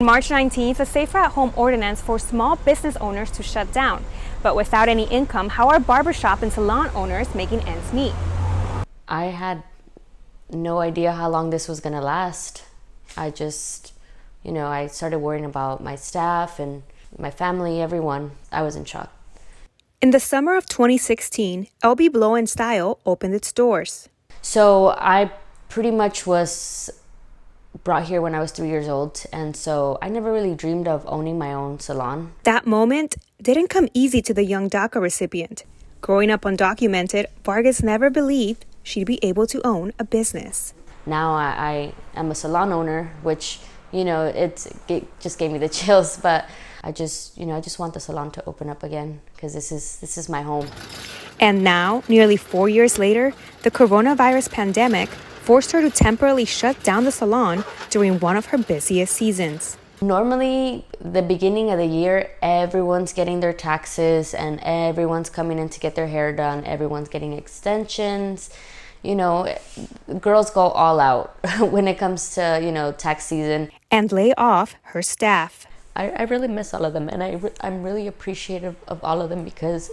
March 19th, a safer-at-home ordinance forced small business owners to shut down. But without any income, how are barbershop and salon owners making ends meet? I had no idea how long this was going to last. I just, I started worrying about my staff and my family, everyone. I was in shock. In the summer of 2016, LB Blow & Style opened its doors. So I pretty much was brought here when I was 3 years old, and so I never really dreamed of owning my own salon. That moment didn't come easy to the young DACA recipient. Growing up undocumented, Vargas never believed she'd be able to own a business. Now I am a salon owner, which, it just gave me the chills, but I just want the salon to open up again because this is my home. And now, nearly 4 years later, the coronavirus pandemic forced her to temporarily shut down the salon during one of her busiest seasons. Normally, the beginning of the year, everyone's getting their taxes and everyone's coming in to get their hair done. Everyone's getting extensions. Girls go all out when it comes to, tax season. And lay off her staff. I really miss all of them, and I'm really appreciative of all of them because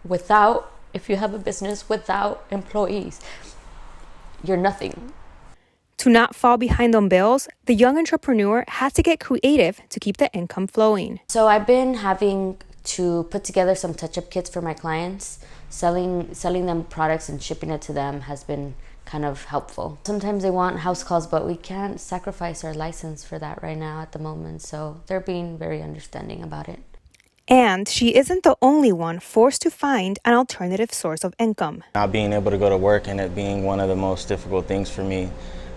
if you have a business without employees, you're nothing. To not fall behind on bills, the young entrepreneur had to get creative to keep the income flowing. So I've been having to put together some touch-up kits for my clients. Selling them products and shipping it to them has been kind of helpful. Sometimes they want house calls, but we can't sacrifice our license for that right now at the moment. So they're being very understanding about it. And she isn't the only one forced to find an alternative source of income. Not being able to go to work and it being one of the most difficult things for me,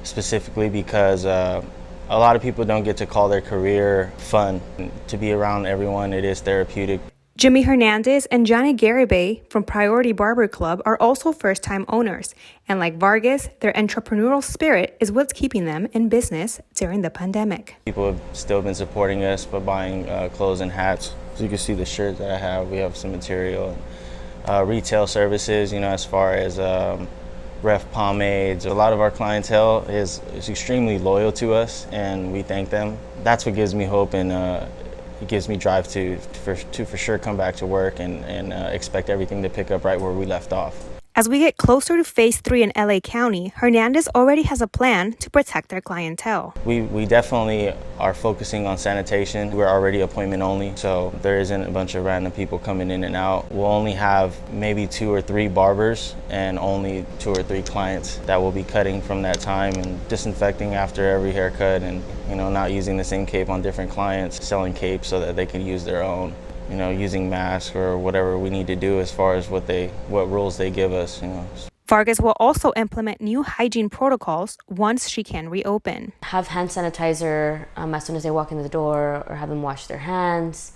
specifically because a lot of people don't get to call their career fun. To be around everyone, it is therapeutic. Jimmy Hernandez and Johnny Garibay from Priority Barber Club are also first-time owners. And like Vargas, their entrepreneurial spirit is what's keeping them in business during the pandemic. People have still been supporting us by buying clothes and hats. So you can see the shirt that I have. We have some material. Retail services, as far as ref pomades. A lot of our clientele is extremely loyal to us, and we thank them. That's what gives me hope, and it gives me drive to for sure come back to work and expect everything to pick up right where we left off. As we get closer to Phase 3 in LA County, Hernandez already has a plan to protect their clientele. We definitely are focusing on sanitation. We're already appointment only, so there isn't a bunch of random people coming in and out. We'll only have maybe 2 or 3 barbers and only 2 or 3 clients that will be cutting from that time and disinfecting after every haircut, and not using the same cape on different clients, selling capes so that they can use their own. Using masks or whatever we need to do as far as what rules they give us, Vargas will also implement new hygiene protocols once she can reopen. Have hand sanitizer as soon as they walk in the door, or have them wash their hands.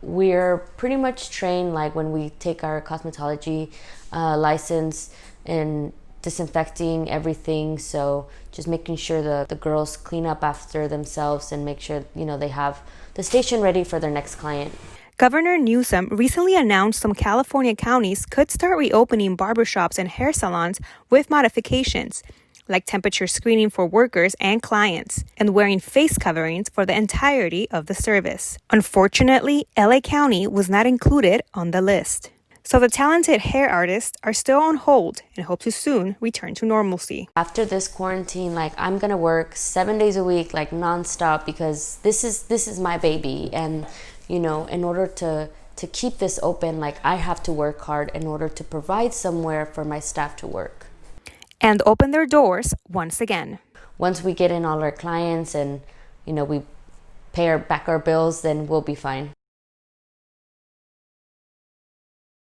We're pretty much trained, like when we take our cosmetology license, in disinfecting everything, so just making sure the girls clean up after themselves and make sure they have the station ready for their next client. Governor Newsom recently announced some California counties could start reopening barbershops and hair salons with modifications, like temperature screening for workers and clients, and wearing face coverings for the entirety of the service. Unfortunately, LA County was not included on the list. So the talented hair artists are still on hold and hope to soon return to normalcy. After this quarantine, I'm gonna work 7 days a week, nonstop, because this is my baby. And in order to keep this open, I have to work hard in order to provide somewhere for my staff to work. And open their doors once again. Once we get in all our clients and we pay back our bills, then we'll be fine.